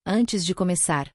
Antes de começar,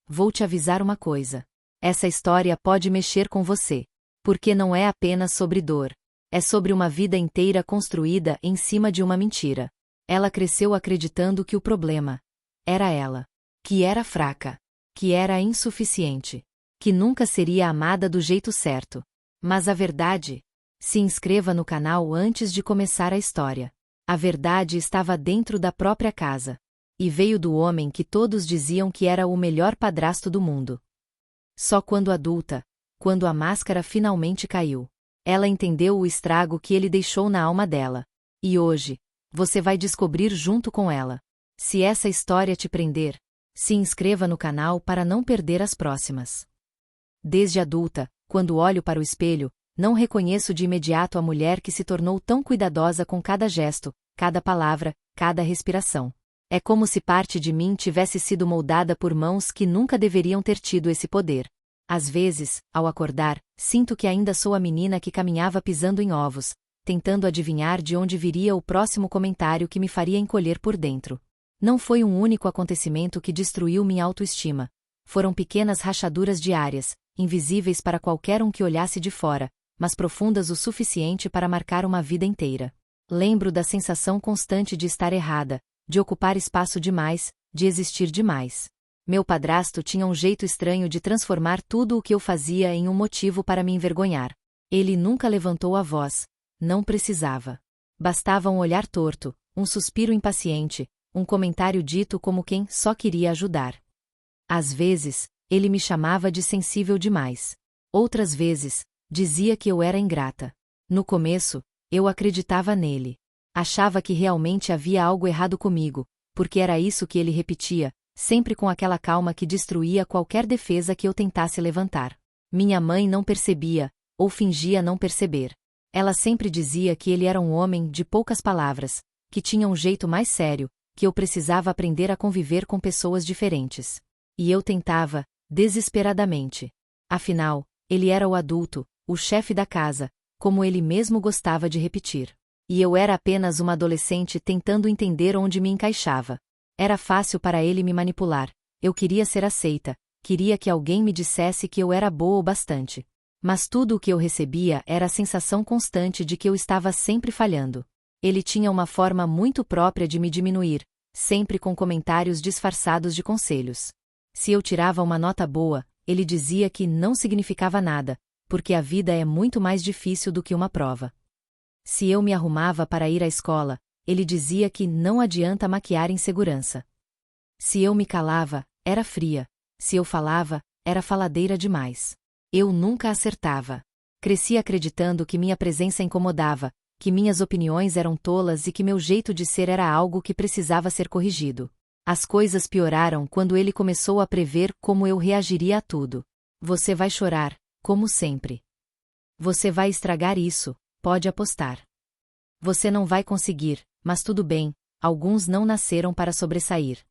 vou te avisar uma coisa. Essa história pode mexer com você. Porque não é apenas sobre dor. É sobre uma vida inteira construída em cima de uma mentira. Ela cresceu acreditando que o problema era ela. Que era fraca. Que era insuficiente. Que nunca seria amada do jeito certo. Mas a verdade? Se inscreva no canal antes de começar a história. A verdade estava dentro da própria casa. E veio do homem que todos diziam que era o melhor padrasto do mundo. Só quando adulta, quando a máscara finalmente caiu, ela entendeu o estrago que ele deixou na alma dela. E hoje, você vai descobrir junto com ela. Se essa história te prender, se inscreva no canal para não perder as próximas. Desde adulta, quando olho para o espelho, não reconheço de imediato a mulher que se tornou tão cuidadosa com cada gesto, cada palavra, cada respiração. É como se parte de mim tivesse sido moldada por mãos que nunca deveriam ter tido esse poder. Às vezes, ao acordar, sinto que ainda sou a menina que caminhava pisando em ovos, tentando adivinhar de onde viria o próximo comentário que me faria encolher por dentro. Não foi um único acontecimento que destruiu minha autoestima. Foram pequenas rachaduras diárias, invisíveis para qualquer um que olhasse de fora, mas profundas o suficiente para marcar uma vida inteira. Lembro da sensação constante de estar errada, de ocupar espaço demais, de existir demais. Meu padrasto tinha um jeito estranho de transformar tudo o que eu fazia em um motivo para me envergonhar. Ele nunca levantou a voz. Não precisava. Bastava um olhar torto, um suspiro impaciente, um comentário dito como quem só queria ajudar. Às vezes, ele me chamava de sensível demais. Outras vezes, dizia que eu era ingrata. No começo, eu acreditava nele. Achava que realmente havia algo errado comigo, porque era isso que ele repetia, sempre com aquela calma que destruía qualquer defesa que eu tentasse levantar. Minha mãe não percebia, ou fingia não perceber. Ela sempre dizia que ele era um homem de poucas palavras, que tinha um jeito mais sério, que eu precisava aprender a conviver com pessoas diferentes. E eu tentava, desesperadamente. Afinal, ele era o adulto, o chefe da casa, como ele mesmo gostava de repetir. E eu era apenas uma adolescente tentando entender onde me encaixava. Era fácil para ele me manipular. Eu queria ser aceita, queria que alguém me dissesse que eu era boa o bastante. Mas tudo o que eu recebia era a sensação constante de que eu estava sempre falhando. Ele tinha uma forma muito própria de me diminuir, sempre com comentários disfarçados de conselhos. Se eu tirava uma nota boa, ele dizia que não significava nada, porque a vida é muito mais difícil do que uma prova. Se eu me arrumava para ir à escola, ele dizia que não adianta maquiar insegurança. Se eu me calava, era fria. Se eu falava, era faladeira demais. Eu nunca acertava. Cresci acreditando que minha presença incomodava, que minhas opiniões eram tolas e que meu jeito de ser era algo que precisava ser corrigido. As coisas pioraram quando ele começou a prever como eu reagiria a tudo. Você vai chorar, como sempre. Você vai estragar isso. Pode apostar. Você não vai conseguir, mas tudo bem, alguns não nasceram para sobressair.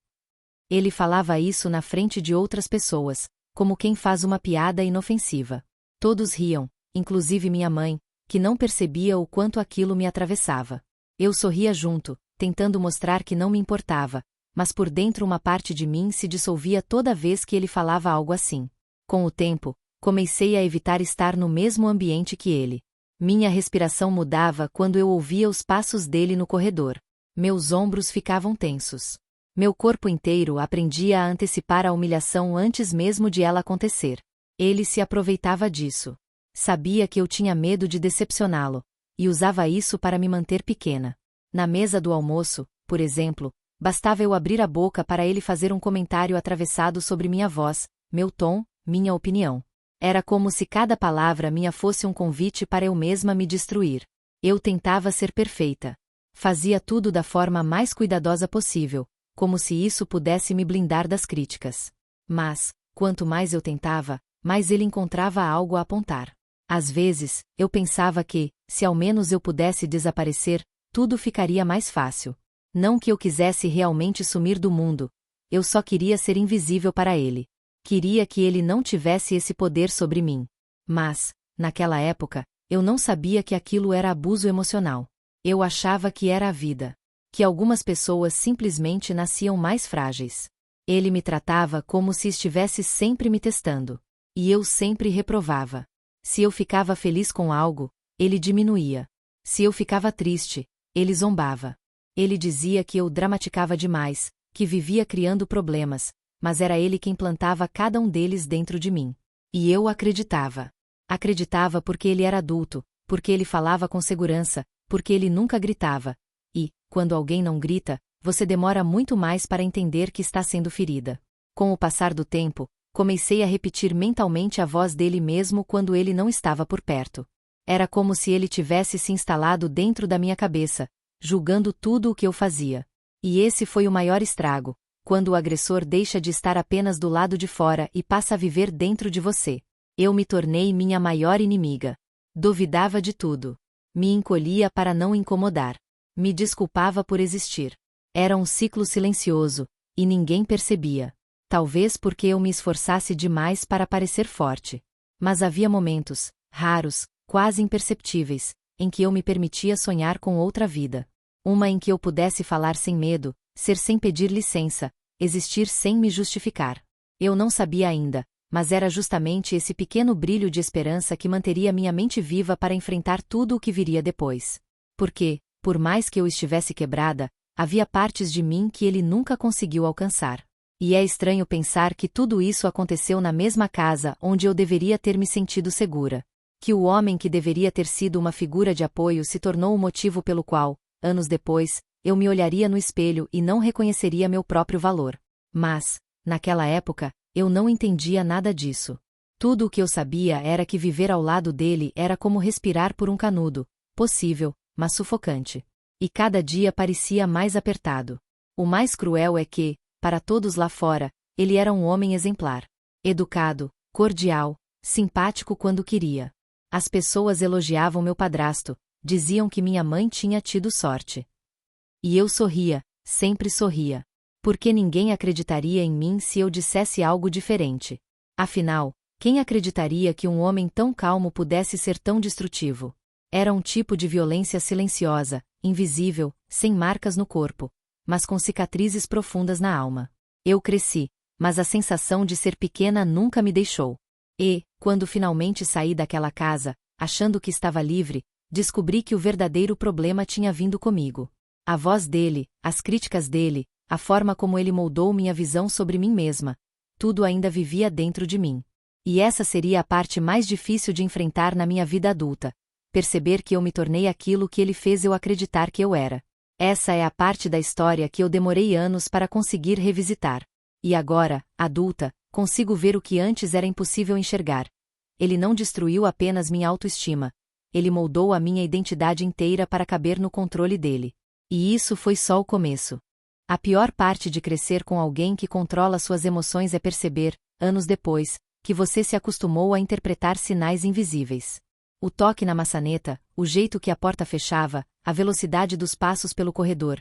Ele falava isso na frente de outras pessoas, como quem faz uma piada inofensiva. Todos riam, inclusive minha mãe, que não percebia o quanto aquilo me atravessava. Eu sorria junto, tentando mostrar que não me importava, mas por dentro uma parte de mim se dissolvia toda vez que ele falava algo assim. Com o tempo, comecei a evitar estar no mesmo ambiente que ele. Minha respiração mudava quando eu ouvia os passos dele no corredor. Meus ombros ficavam tensos. Meu corpo inteiro aprendia a antecipar a humilhação antes mesmo de ela acontecer. Ele se aproveitava disso. Sabia que eu tinha medo de decepcioná-lo, e usava isso para me manter pequena. Na mesa do almoço, por exemplo, bastava eu abrir a boca para ele fazer um comentário atravessado sobre minha voz, meu tom, minha opinião. Era como se cada palavra minha fosse um convite para eu mesma me destruir. Eu tentava ser perfeita. Fazia tudo da forma mais cuidadosa possível, como se isso pudesse me blindar das críticas. Mas, quanto mais eu tentava, mais ele encontrava algo a apontar. Às vezes, eu pensava que, se ao menos eu pudesse desaparecer, tudo ficaria mais fácil. Não que eu quisesse realmente sumir do mundo, eu só queria ser invisível para ele. Queria que ele não tivesse esse poder sobre mim. Mas, naquela época, eu não sabia que aquilo era abuso emocional. Eu achava que era a vida. Que algumas pessoas simplesmente nasciam mais frágeis. Ele me tratava como se estivesse sempre me testando. E eu sempre reprovava. Se eu ficava feliz com algo, ele diminuía. Se eu ficava triste, ele zombava. Ele dizia que eu dramaticava demais, que vivia criando problemas, mas era ele quem plantava cada um deles dentro de mim. E eu acreditava. Acreditava porque ele era adulto, porque ele falava com segurança, porque ele nunca gritava. E, quando alguém não grita, você demora muito mais para entender que está sendo ferida. Com o passar do tempo, comecei a repetir mentalmente a voz dele mesmo quando ele não estava por perto. Era como se ele tivesse se instalado dentro da minha cabeça, julgando tudo o que eu fazia. E esse foi o maior estrago, quando o agressor deixa de estar apenas do lado de fora e passa a viver dentro de você. Eu me tornei minha maior inimiga. Duvidava de tudo. Me encolhia para não incomodar. Me desculpava por existir. Era um ciclo silencioso, e ninguém percebia. Talvez porque eu me esforçasse demais para parecer forte. Mas havia momentos, raros, quase imperceptíveis, em que eu me permitia sonhar com outra vida. Uma em que eu pudesse falar sem medo, ser sem pedir licença, existir sem me justificar. Eu não sabia ainda, mas era justamente esse pequeno brilho de esperança que manteria minha mente viva para enfrentar tudo o que viria depois. Porque, por mais que eu estivesse quebrada, havia partes de mim que ele nunca conseguiu alcançar. E é estranho pensar que tudo isso aconteceu na mesma casa onde eu deveria ter me sentido segura. Que o homem que deveria ter sido uma figura de apoio se tornou o motivo pelo qual, anos depois, eu me olharia no espelho e não reconheceria meu próprio valor. Mas, naquela época, eu não entendia nada disso. Tudo o que eu sabia era que viver ao lado dele era como respirar por um canudo, possível, mas sufocante. E cada dia parecia mais apertado. O mais cruel é que, para todos lá fora, ele era um homem exemplar. Educado, cordial, simpático quando queria. As pessoas elogiavam meu padrasto, diziam que minha mãe tinha tido sorte. E eu sorria, sempre sorria. Porque ninguém acreditaria em mim se eu dissesse algo diferente. Afinal, quem acreditaria que um homem tão calmo pudesse ser tão destrutivo? Era um tipo de violência silenciosa, invisível, sem marcas no corpo, mas com cicatrizes profundas na alma. Eu cresci, mas a sensação de ser pequena nunca me deixou. E, quando finalmente saí daquela casa, achando que estava livre, descobri que o verdadeiro problema tinha vindo comigo. A voz dele, as críticas dele, a forma como ele moldou minha visão sobre mim mesma, tudo ainda vivia dentro de mim. E essa seria a parte mais difícil de enfrentar na minha vida adulta. Perceber que eu me tornei aquilo que ele fez eu acreditar que eu era. Essa é a parte da história que eu demorei anos para conseguir revisitar. E agora, adulta, consigo ver o que antes era impossível enxergar. Ele não destruiu apenas minha autoestima. Ele moldou a minha identidade inteira para caber no controle dele. E isso foi só o começo. A pior parte de crescer com alguém que controla suas emoções é perceber, anos depois, que você se acostumou a interpretar sinais invisíveis. O toque na maçaneta, o jeito que a porta fechava, a velocidade dos passos pelo corredor.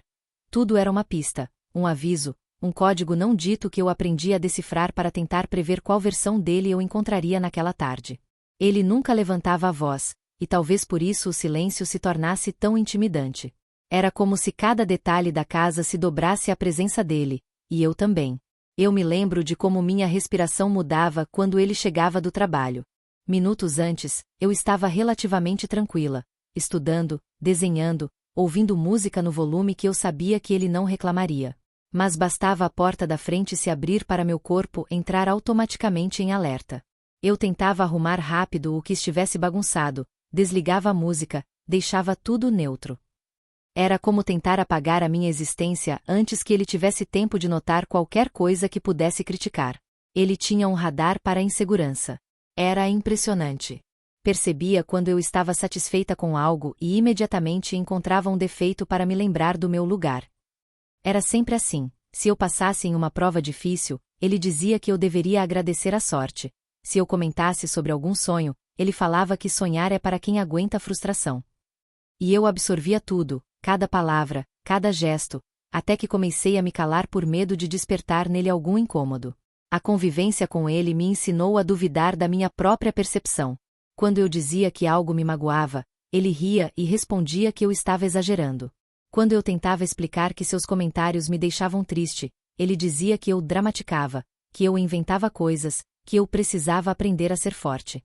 Tudo era uma pista, um aviso, um código não dito que eu aprendi a decifrar para tentar prever qual versão dele eu encontraria naquela tarde. Ele nunca levantava a voz, e talvez por isso o silêncio se tornasse tão intimidante. Era como se cada detalhe da casa se dobrasse à presença dele, e eu também. Eu me lembro de como minha respiração mudava quando ele chegava do trabalho. Minutos antes, eu estava relativamente tranquila, estudando, desenhando, ouvindo música no volume que eu sabia que ele não reclamaria. Mas bastava a porta da frente se abrir para meu corpo entrar automaticamente em alerta. Eu tentava arrumar rápido o que estivesse bagunçado, desligava a música, deixava tudo neutro. Era como tentar apagar a minha existência antes que ele tivesse tempo de notar qualquer coisa que pudesse criticar. Ele tinha um radar para a insegurança. Era impressionante. Percebia quando eu estava satisfeita com algo e imediatamente encontrava um defeito para me lembrar do meu lugar. Era sempre assim. Se eu passasse em uma prova difícil, ele dizia que eu deveria agradecer a sorte. Se eu comentasse sobre algum sonho, ele falava que sonhar é para quem aguenta a frustração. E eu absorvia tudo, cada palavra, cada gesto, até que comecei a me calar por medo de despertar nele algum incômodo. A convivência com ele me ensinou a duvidar da minha própria percepção. Quando eu dizia que algo me magoava, ele ria e respondia que eu estava exagerando. Quando eu tentava explicar que seus comentários me deixavam triste, ele dizia que eu dramaticava, que eu inventava coisas, que eu precisava aprender a ser forte.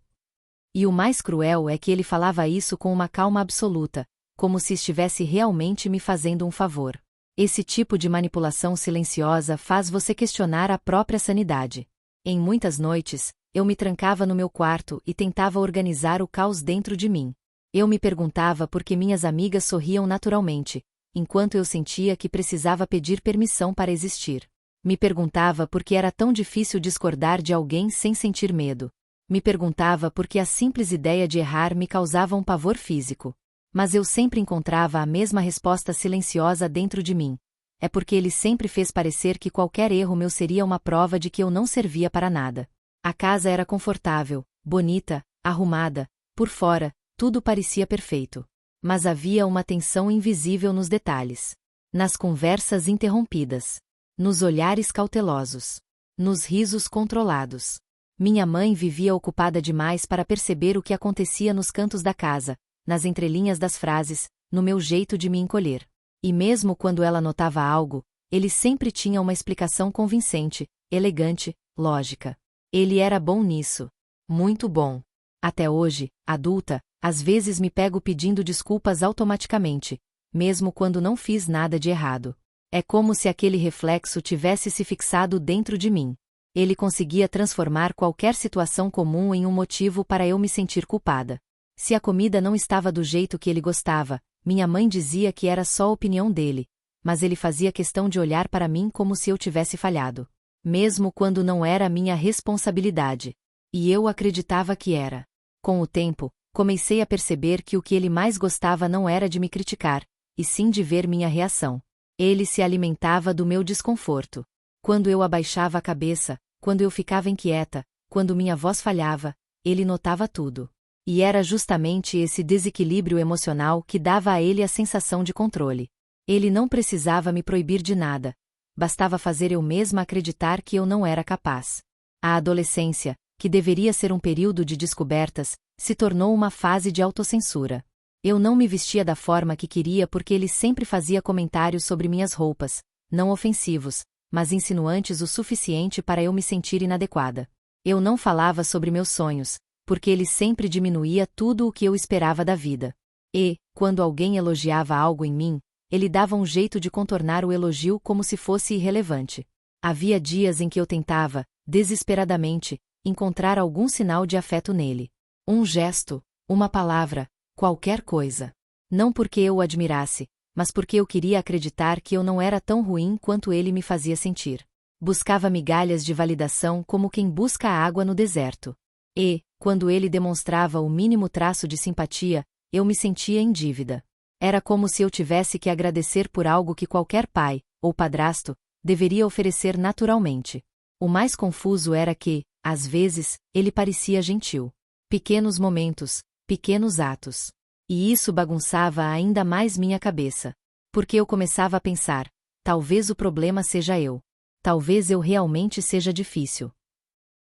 E o mais cruel é que ele falava isso com uma calma absoluta, como se estivesse realmente me fazendo um favor. Esse tipo de manipulação silenciosa faz você questionar a própria sanidade. Em muitas noites, eu me trancava no meu quarto e tentava organizar o caos dentro de mim. Eu me perguntava por que minhas amigas sorriam naturalmente, enquanto eu sentia que precisava pedir permissão para existir. Me perguntava por que era tão difícil discordar de alguém sem sentir medo. Me perguntava por que a simples ideia de errar me causava um pavor físico. Mas eu sempre encontrava a mesma resposta silenciosa dentro de mim. É porque ele sempre fez parecer que qualquer erro meu seria uma prova de que eu não servia para nada. A casa era confortável, bonita, arrumada, por fora, tudo parecia perfeito. Mas havia uma tensão invisível nos detalhes. Nas conversas interrompidas. Nos olhares cautelosos. Nos risos controlados. Minha mãe vivia ocupada demais para perceber o que acontecia nos cantos da casa, nas entrelinhas das frases, no meu jeito de me encolher. E mesmo quando ela notava algo, ele sempre tinha uma explicação convincente, elegante, lógica. Ele era bom nisso. Muito bom. Até hoje, adulta, às vezes me pego pedindo desculpas automaticamente, mesmo quando não fiz nada de errado. É como se aquele reflexo tivesse se fixado dentro de mim. Ele conseguia transformar qualquer situação comum em um motivo para eu me sentir culpada. Se a comida não estava do jeito que ele gostava, minha mãe dizia que era só a opinião dele, mas ele fazia questão de olhar para mim como se eu tivesse falhado. Mesmo quando não era minha responsabilidade. E eu acreditava que era. Com o tempo, comecei a perceber que o que ele mais gostava não era de me criticar, e sim de ver minha reação. Ele se alimentava do meu desconforto. Quando eu abaixava a cabeça, quando eu ficava inquieta, quando minha voz falhava, ele notava tudo. E era justamente esse desequilíbrio emocional que dava a ele a sensação de controle. Ele não precisava me proibir de nada. Bastava fazer eu mesma acreditar que eu não era capaz. A adolescência, que deveria ser um período de descobertas, se tornou uma fase de autocensura. Eu não me vestia da forma que queria porque ele sempre fazia comentários sobre minhas roupas, não ofensivos, mas insinuantes o suficiente para eu me sentir inadequada. Eu não falava sobre meus sonhos, porque ele sempre diminuía tudo o que eu esperava da vida. E, quando alguém elogiava algo em mim, ele dava um jeito de contornar o elogio como se fosse irrelevante. Havia dias em que eu tentava, desesperadamente, encontrar algum sinal de afeto nele. Um gesto, uma palavra, qualquer coisa. Não porque eu o admirasse, mas porque eu queria acreditar que eu não era tão ruim quanto ele me fazia sentir. Buscava migalhas de validação como quem busca água no deserto. E, quando ele demonstrava o mínimo traço de simpatia, eu me sentia em dívida. Era como se eu tivesse que agradecer por algo que qualquer pai, ou padrasto, deveria oferecer naturalmente. O mais confuso era que, às vezes, ele parecia gentil. Pequenos momentos, pequenos atos. E isso bagunçava ainda mais minha cabeça. Porque eu começava a pensar, talvez o problema seja eu. Talvez eu realmente seja difícil.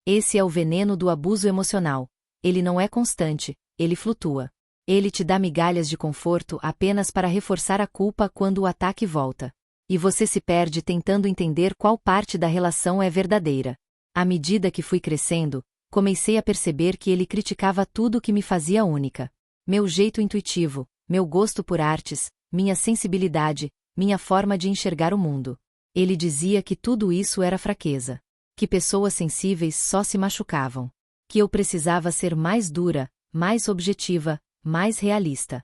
Esse é o veneno do abuso emocional. Ele não é constante, ele flutua. Ele te dá migalhas de conforto apenas para reforçar a culpa quando o ataque volta. E você se perde tentando entender qual parte da relação é verdadeira. À medida que fui crescendo, comecei a perceber que ele criticava tudo que me fazia única. Meu jeito intuitivo, meu gosto por artes, minha sensibilidade, minha forma de enxergar o mundo. Ele dizia que tudo isso era fraqueza. Que pessoas sensíveis só se machucavam. Que eu precisava ser mais dura, mais objetiva, mais realista.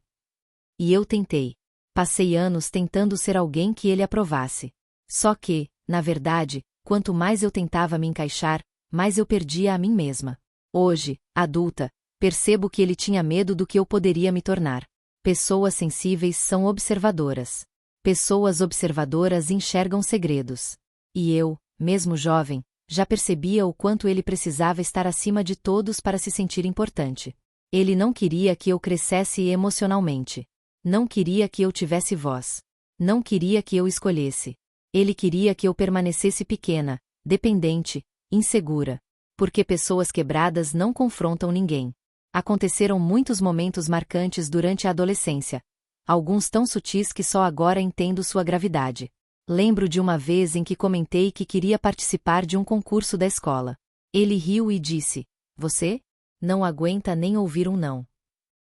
E eu tentei. Passei anos tentando ser alguém que ele aprovasse. Só que, na verdade, quanto mais eu tentava me encaixar, mais eu perdia a mim mesma. Hoje, adulta, percebo que ele tinha medo do que eu poderia me tornar. Pessoas sensíveis são observadoras. Pessoas observadoras enxergam segredos. E eu, mesmo jovem, já percebia o quanto ele precisava estar acima de todos para se sentir importante. Ele não queria que eu crescesse emocionalmente. Não queria que eu tivesse voz. Não queria que eu escolhesse. Ele queria que eu permanecesse pequena, dependente, insegura. Porque pessoas quebradas não confrontam ninguém. Aconteceram muitos momentos marcantes durante a adolescência. Alguns tão sutis que só agora entendo sua gravidade. Lembro de uma vez em que comentei que queria participar de um concurso da escola. Ele riu e disse: "Você? Não aguenta nem ouvir um não."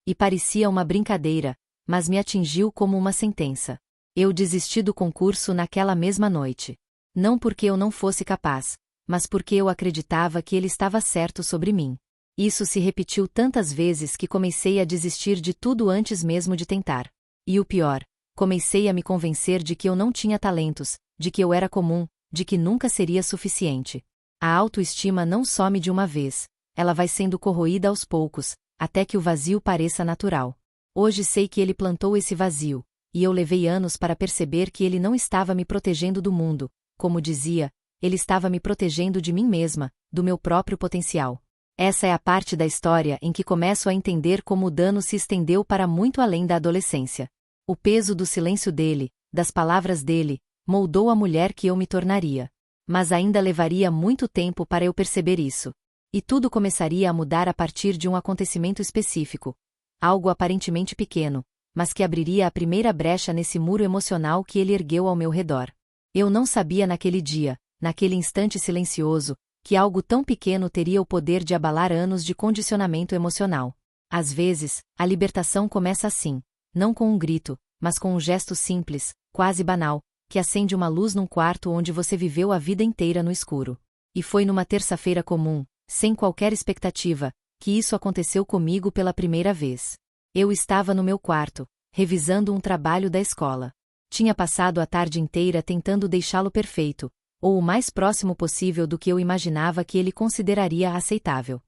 E parecia uma brincadeira, mas me atingiu como uma sentença. Eu desisti do concurso naquela mesma noite. Não porque eu não fosse capaz, mas porque eu acreditava que ele estava certo sobre mim. Isso se repetiu tantas vezes que comecei a desistir de tudo antes mesmo de tentar. E o pior, comecei a me convencer de que eu não tinha talentos, de que eu era comum, de que nunca seria suficiente. A autoestima não some de uma vez, ela vai sendo corroída aos poucos, até que o vazio pareça natural. Hoje sei que ele plantou esse vazio, e eu levei anos para perceber que ele não estava me protegendo do mundo, como dizia, ele estava me protegendo de mim mesma, do meu próprio potencial. Essa é a parte da história em que começo a entender como o dano se estendeu para muito além da adolescência. O peso do silêncio dele, das palavras dele, moldou a mulher que eu me tornaria. Mas ainda levaria muito tempo para eu perceber isso. E tudo começaria a mudar a partir de um acontecimento específico. Algo aparentemente pequeno, mas que abriria a primeira brecha nesse muro emocional que ele ergueu ao meu redor. Eu não sabia naquele dia, naquele instante silencioso, que algo tão pequeno teria o poder de abalar anos de condicionamento emocional. Às vezes, a libertação começa assim, não com um grito, mas com um gesto simples, quase banal, que acende uma luz num quarto onde você viveu a vida inteira no escuro. E foi numa terça-feira comum, sem qualquer expectativa, que isso aconteceu comigo pela primeira vez. Eu estava no meu quarto, revisando um trabalho da escola. Tinha passado a tarde inteira tentando deixá-lo perfeito, ou o mais próximo possível do que eu imaginava que ele consideraria aceitável.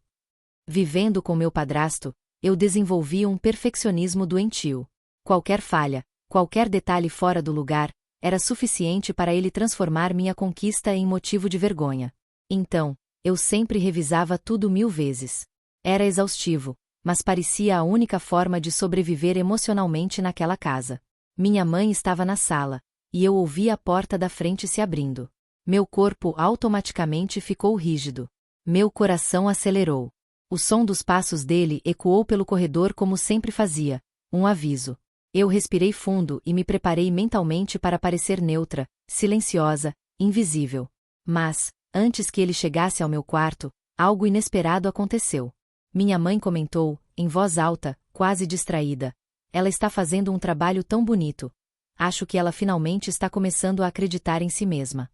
Vivendo com meu padrasto, eu desenvolvi um perfeccionismo doentio. Qualquer falha, qualquer detalhe fora do lugar, era suficiente para ele transformar minha conquista em motivo de vergonha. Então, eu sempre revisava tudo 1000 vezes. Era exaustivo, mas parecia a única forma de sobreviver emocionalmente naquela casa. Minha mãe estava na sala, e eu ouvi a porta da frente se abrindo. Meu corpo automaticamente ficou rígido. Meu coração acelerou. O som dos passos dele ecoou pelo corredor como sempre fazia, um aviso. Eu respirei fundo e me preparei mentalmente para parecer neutra, silenciosa, invisível. Mas, antes que ele chegasse ao meu quarto, algo inesperado aconteceu. Minha mãe comentou, em voz alta, quase distraída: "Ela está fazendo um trabalho tão bonito. Acho que ela finalmente está começando a acreditar em si mesma."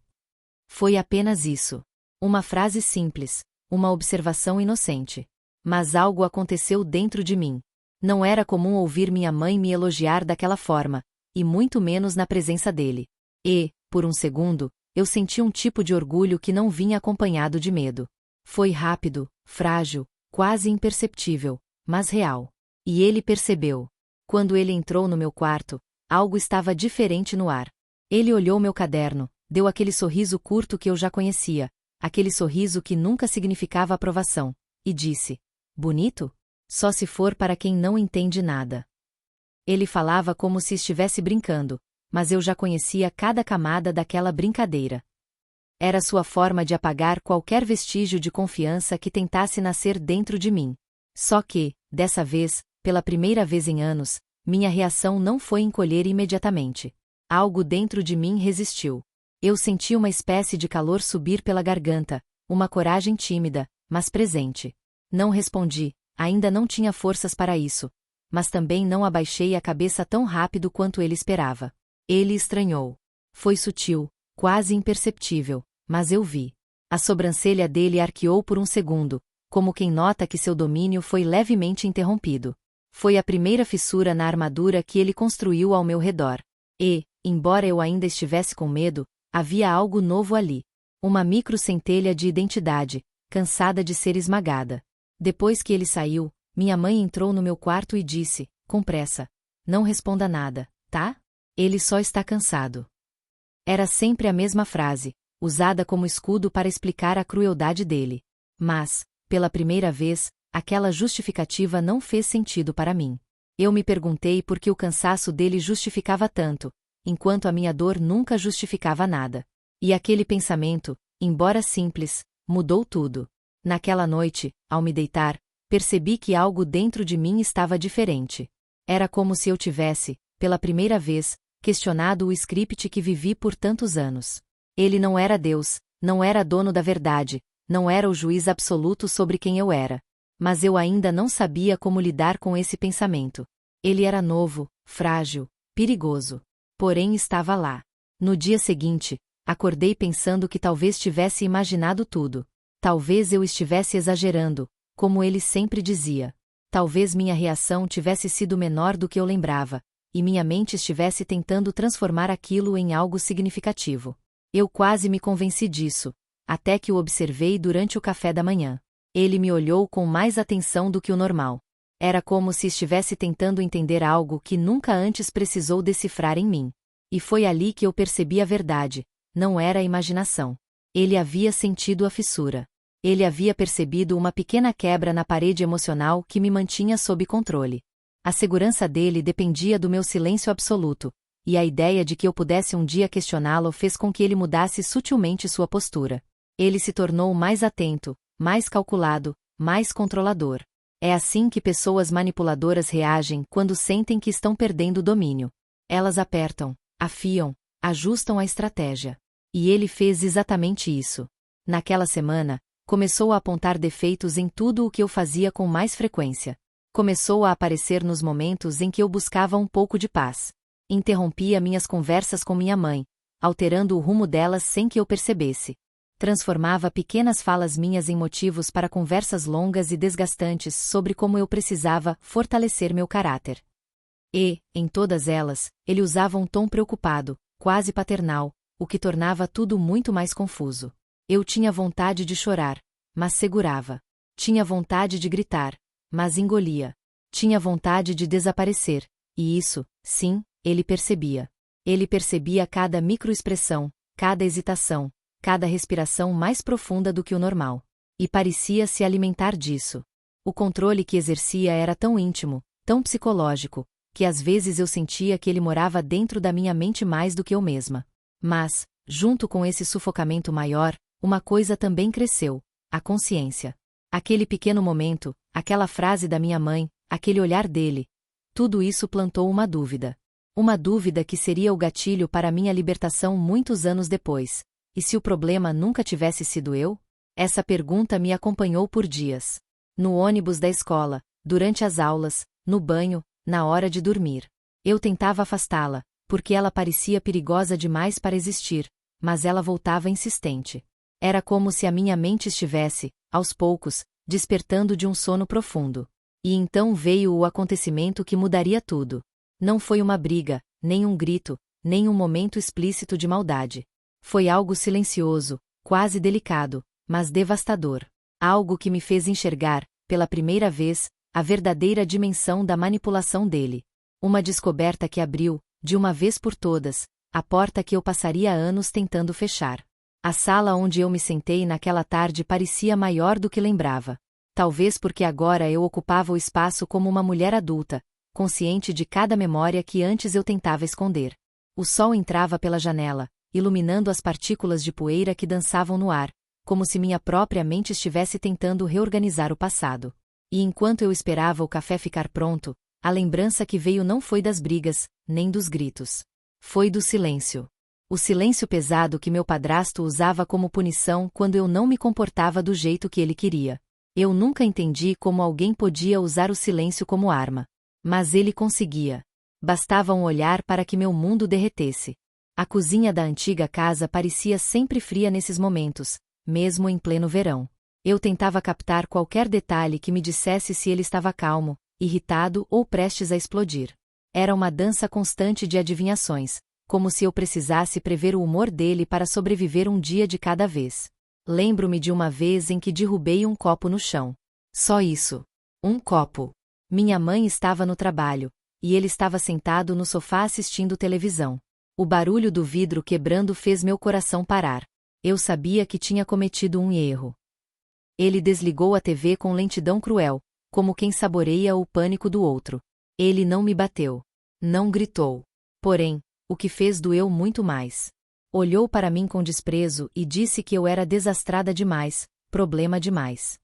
Foi apenas isso. Uma frase simples, uma observação inocente. Mas algo aconteceu dentro de mim. Não era comum ouvir minha mãe me elogiar daquela forma, e muito menos na presença dele. E, por um segundo, eu senti um tipo de orgulho que não vinha acompanhado de medo. Foi rápido, frágil, quase imperceptível, mas real. E ele percebeu. Quando ele entrou no meu quarto, algo estava diferente no ar. Ele olhou meu caderno, deu aquele sorriso curto que eu já conhecia, aquele sorriso que nunca significava aprovação, e disse: "Bonito? Só se for para quem não entende nada." Ele falava como se estivesse brincando, mas eu já conhecia cada camada daquela brincadeira. Era sua forma de apagar qualquer vestígio de confiança que tentasse nascer dentro de mim. Só que, dessa vez, pela primeira vez em anos, minha reação não foi encolher imediatamente. Algo dentro de mim resistiu. Eu senti uma espécie de calor subir pela garganta, uma coragem tímida, mas presente. Não respondi, ainda não tinha forças para isso. Mas também não abaixei a cabeça tão rápido quanto ele esperava. Ele estranhou. Foi sutil, quase imperceptível, mas eu vi. A sobrancelha dele arqueou por um segundo, como quem nota que seu domínio foi levemente interrompido. Foi a primeira fissura na armadura que ele construiu ao meu redor. E, embora eu ainda estivesse com medo, havia algo novo ali. Uma micro-centelha de identidade, cansada de ser esmagada. Depois que ele saiu, minha mãe entrou no meu quarto e disse, com pressa: "Não responda nada, tá? Ele só está cansado." Era sempre a mesma frase, usada como escudo para explicar a crueldade dele. Mas, pela primeira vez, aquela justificativa não fez sentido para mim. Eu me perguntei por que o cansaço dele justificava tanto, enquanto a minha dor nunca justificava nada. E aquele pensamento, embora simples, mudou tudo. Naquela noite, ao me deitar, percebi que algo dentro de mim estava diferente. Era como se eu tivesse, pela primeira vez, questionado o script que vivi por tantos anos. Ele não era Deus, não era dono da verdade, não era o juiz absoluto sobre quem eu era. Mas eu ainda não sabia como lidar com esse pensamento. Ele era novo, frágil, perigoso. Porém estava lá. No dia seguinte, acordei pensando que talvez tivesse imaginado tudo. Talvez eu estivesse exagerando, como ele sempre dizia. Talvez minha reação tivesse sido menor do que eu lembrava, e minha mente estivesse tentando transformar aquilo em algo significativo. Eu quase me convenci disso, até que o observei durante o café da manhã. Ele me olhou com mais atenção do que o normal. Era como se estivesse tentando entender algo que nunca antes precisou decifrar em mim. E foi ali que eu percebi a verdade, não era a imaginação. Ele havia sentido a fissura. Ele havia percebido uma pequena quebra na parede emocional que me mantinha sob controle. A segurança dele dependia do meu silêncio absoluto, e a ideia de que eu pudesse um dia questioná-lo fez com que ele mudasse sutilmente sua postura. Ele se tornou mais atento, mais calculado, mais controlador. É assim que pessoas manipuladoras reagem quando sentem que estão perdendo o domínio. Elas apertam, afiam, ajustam a estratégia. E ele fez exatamente isso. Naquela semana, começou a apontar defeitos em tudo o que eu fazia com mais frequência. Começou a aparecer nos momentos em que eu buscava um pouco de paz. Interrompia minhas conversas com minha mãe, alterando o rumo delas sem que eu percebesse. Transformava pequenas falas minhas em motivos para conversas longas e desgastantes sobre como eu precisava fortalecer meu caráter. E, em todas elas, ele usava um tom preocupado, quase paternal, o que tornava tudo muito mais confuso. Eu tinha vontade de chorar, mas segurava. Tinha vontade de gritar, mas engolia. Tinha vontade de desaparecer, e isso, sim, ele percebia. Ele percebia cada microexpressão, cada hesitação, cada respiração mais profunda do que o normal. E parecia se alimentar disso. O controle que exercia era tão íntimo, tão psicológico, que às vezes eu sentia que ele morava dentro da minha mente mais do que eu mesma. Mas, junto com esse sufocamento maior, uma coisa também cresceu: a consciência. Aquele pequeno momento, aquela frase da minha mãe, aquele olhar dele, tudo isso plantou uma dúvida. Uma dúvida que seria o gatilho para minha libertação muitos anos depois. E se o problema nunca tivesse sido eu? Essa pergunta me acompanhou por dias. No ônibus da escola, durante as aulas, no banho, na hora de dormir. Eu tentava afastá-la, porque ela parecia perigosa demais para existir, mas ela voltava insistente. Era como se a minha mente estivesse, aos poucos, despertando de um sono profundo. E então veio o acontecimento que mudaria tudo. Não foi uma briga, nem um grito, nem um momento explícito de maldade. Foi algo silencioso, quase delicado, mas devastador. Algo que me fez enxergar, pela primeira vez, a verdadeira dimensão da manipulação dele. Uma descoberta que abriu, de uma vez por todas, a porta que eu passaria anos tentando fechar. A sala onde eu me sentei naquela tarde parecia maior do que lembrava. Talvez porque agora eu ocupava o espaço como uma mulher adulta, consciente de cada memória que antes eu tentava esconder. O sol entrava pela janela, iluminando as partículas de poeira que dançavam no ar, como se minha própria mente estivesse tentando reorganizar o passado. E enquanto eu esperava o café ficar pronto, a lembrança que veio não foi das brigas, nem dos gritos. Foi do silêncio. O silêncio pesado que meu padrasto usava como punição quando eu não me comportava do jeito que ele queria. Eu nunca entendi como alguém podia usar o silêncio como arma. Mas ele conseguia. Bastava um olhar para que meu mundo derretesse. A cozinha da antiga casa parecia sempre fria nesses momentos, mesmo em pleno verão. Eu tentava captar qualquer detalhe que me dissesse se ele estava calmo, irritado ou prestes a explodir. Era uma dança constante de adivinhações, como se eu precisasse prever o humor dele para sobreviver um dia de cada vez. Lembro-me de uma vez em que derrubei um copo no chão. Só isso. Um copo. Minha mãe estava no trabalho, e ele estava sentado no sofá assistindo televisão. O barulho do vidro quebrando fez meu coração parar. Eu sabia que tinha cometido um erro. Ele desligou a TV com lentidão cruel, como quem saboreia o pânico do outro. Ele não me bateu. Não gritou. Porém, o que fez doeu muito mais. Olhou para mim com desprezo e disse que eu era desastrada demais, problema demais.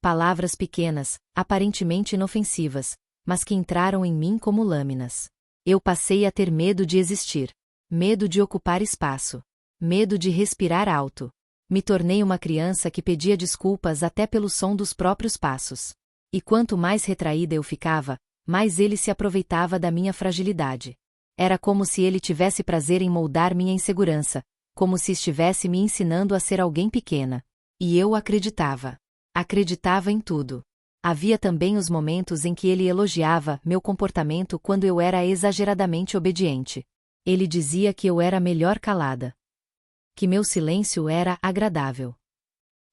Palavras pequenas, aparentemente inofensivas, mas que entraram em mim como lâminas. Eu passei a ter medo de existir. Medo de ocupar espaço. Medo de respirar alto. Me tornei uma criança que pedia desculpas até pelo som dos próprios passos. E quanto mais retraída eu ficava, mais ele se aproveitava da minha fragilidade. Era como se ele tivesse prazer em moldar minha insegurança, como se estivesse me ensinando a ser alguém pequena. E eu acreditava. Acreditava em tudo. Havia também os momentos em que ele elogiava meu comportamento quando eu era exageradamente obediente. Ele dizia que eu era melhor calada. Que meu silêncio era agradável.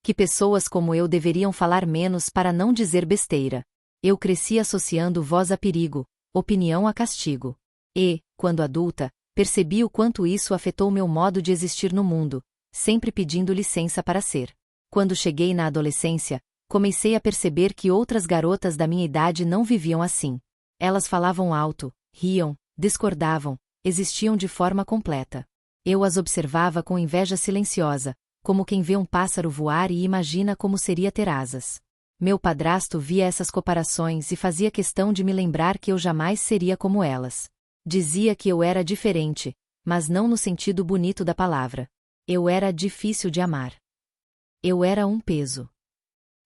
Que pessoas como eu deveriam falar menos para não dizer besteira. Eu cresci associando voz a perigo, opinião a castigo. E, quando adulta, percebi o quanto isso afetou meu modo de existir no mundo, sempre pedindo licença para ser. Quando cheguei na adolescência, comecei a perceber que outras garotas da minha idade não viviam assim. Elas falavam alto, riam, discordavam, existiam de forma completa. Eu as observava com inveja silenciosa, como quem vê um pássaro voar e imagina como seria ter asas. Meu padrasto via essas comparações e fazia questão de me lembrar que eu jamais seria como elas. Dizia que eu era diferente, mas não no sentido bonito da palavra. Eu era difícil de amar. Eu era um peso.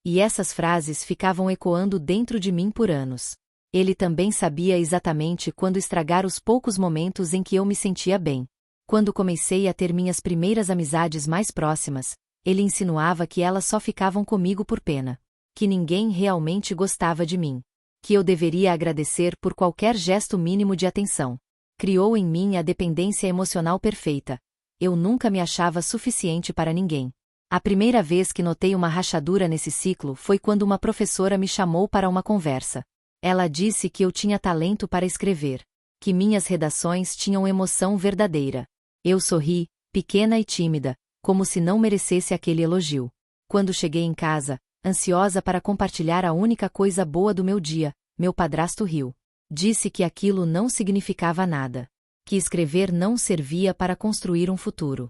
E essas frases ficavam ecoando dentro de mim por anos. Ele também sabia exatamente quando estragar os poucos momentos em que eu me sentia bem. Quando comecei a ter minhas primeiras amizades mais próximas, ele insinuava que elas só ficavam comigo por pena. Que ninguém realmente gostava de mim. Que eu deveria agradecer por qualquer gesto mínimo de atenção. Criou em mim a dependência emocional perfeita. Eu nunca me achava suficiente para ninguém. A primeira vez que notei uma rachadura nesse ciclo foi quando uma professora me chamou para uma conversa. Ela disse que eu tinha talento para escrever. Que minhas redações tinham emoção verdadeira. Eu sorri, pequena e tímida, como se não merecesse aquele elogio. Quando cheguei em casa, ansiosa para compartilhar a única coisa boa do meu dia, meu padrasto riu. Disse que aquilo não significava nada. Que escrever não servia para construir um futuro.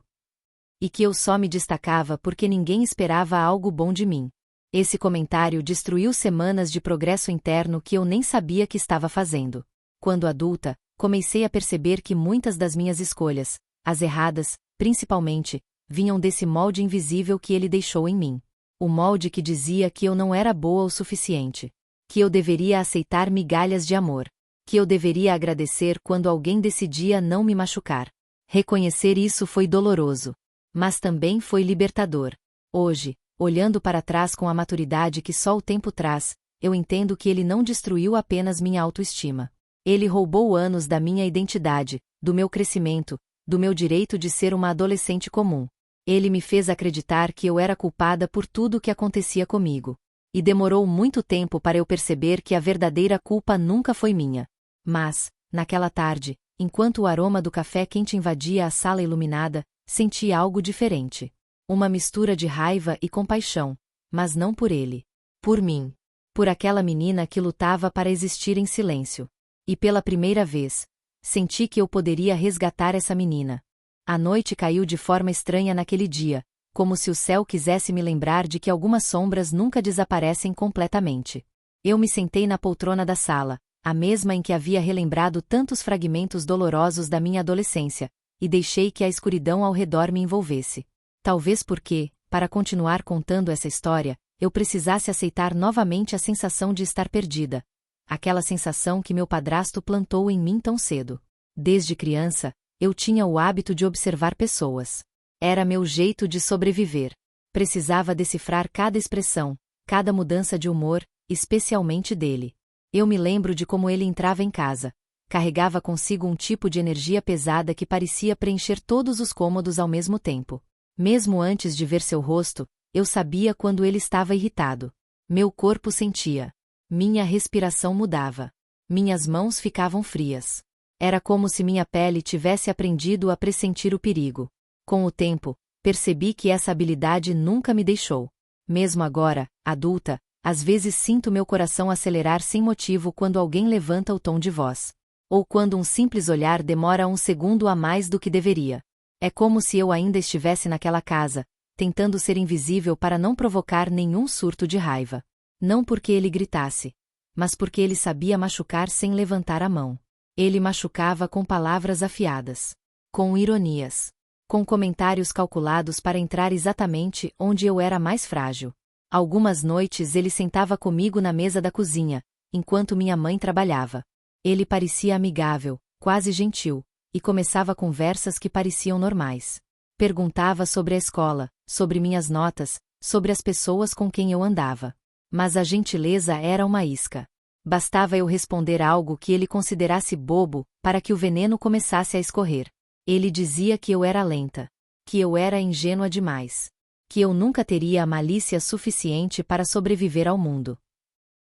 E que eu só me destacava porque ninguém esperava algo bom de mim. Esse comentário destruiu semanas de progresso interno que eu nem sabia que estava fazendo. Quando adulta, comecei a perceber que muitas das minhas escolhas, as erradas, principalmente, vinham desse molde invisível que ele deixou em mim. O molde que dizia que eu não era boa o suficiente. Que eu deveria aceitar migalhas de amor. Que eu deveria agradecer quando alguém decidia não me machucar. Reconhecer isso foi doloroso. Mas também foi libertador. Hoje, olhando para trás com a maturidade que só o tempo traz, eu entendo que ele não destruiu apenas minha autoestima. Ele roubou anos da minha identidade, do meu crescimento, do meu direito de ser uma adolescente comum. Ele me fez acreditar que eu era culpada por tudo o que acontecia comigo. E demorou muito tempo para eu perceber que a verdadeira culpa nunca foi minha. Mas, naquela tarde, enquanto o aroma do café quente invadia a sala iluminada, senti algo diferente. Uma mistura de raiva e compaixão, mas não por ele. Por mim. Por aquela menina que lutava para existir em silêncio. E pela primeira vez, senti que eu poderia resgatar essa menina. A noite caiu de forma estranha naquele dia, como se o céu quisesse me lembrar de que algumas sombras nunca desaparecem completamente. Eu me sentei na poltrona da sala, a mesma em que havia relembrado tantos fragmentos dolorosos da minha adolescência, e deixei que a escuridão ao redor me envolvesse. Talvez porque, para continuar contando essa história, eu precisasse aceitar novamente a sensação de estar perdida. Aquela sensação que meu padrasto plantou em mim tão cedo. Desde criança, eu tinha o hábito de observar pessoas. Era meu jeito de sobreviver. Precisava decifrar cada expressão, cada mudança de humor, especialmente dele. Eu me lembro de como ele entrava em casa. Carregava consigo um tipo de energia pesada que parecia preencher todos os cômodos ao mesmo tempo. Mesmo antes de ver seu rosto, eu sabia quando ele estava irritado. Meu corpo sentia. Minha respiração mudava. Minhas mãos ficavam frias. Era como se minha pele tivesse aprendido a pressentir o perigo. Com o tempo, percebi que essa habilidade nunca me deixou. Mesmo agora, adulta, às vezes sinto meu coração acelerar sem motivo quando alguém levanta o tom de voz. Ou quando um simples olhar demora um segundo a mais do que deveria. É como se eu ainda estivesse naquela casa, tentando ser invisível para não provocar nenhum surto de raiva. Não porque ele gritasse, mas porque ele sabia machucar sem levantar a mão. Ele machucava com palavras afiadas, com ironias, com comentários calculados para entrar exatamente onde eu era mais frágil. Algumas noites ele sentava comigo na mesa da cozinha, enquanto minha mãe trabalhava. Ele parecia amigável, quase gentil, e começava conversas que pareciam normais. Perguntava sobre a escola, sobre minhas notas, sobre as pessoas com quem eu andava. Mas a gentileza era uma isca. Bastava eu responder algo que ele considerasse bobo, para que o veneno começasse a escorrer. Ele dizia que eu era lenta, que eu era ingênua demais, que eu nunca teria a malícia suficiente para sobreviver ao mundo.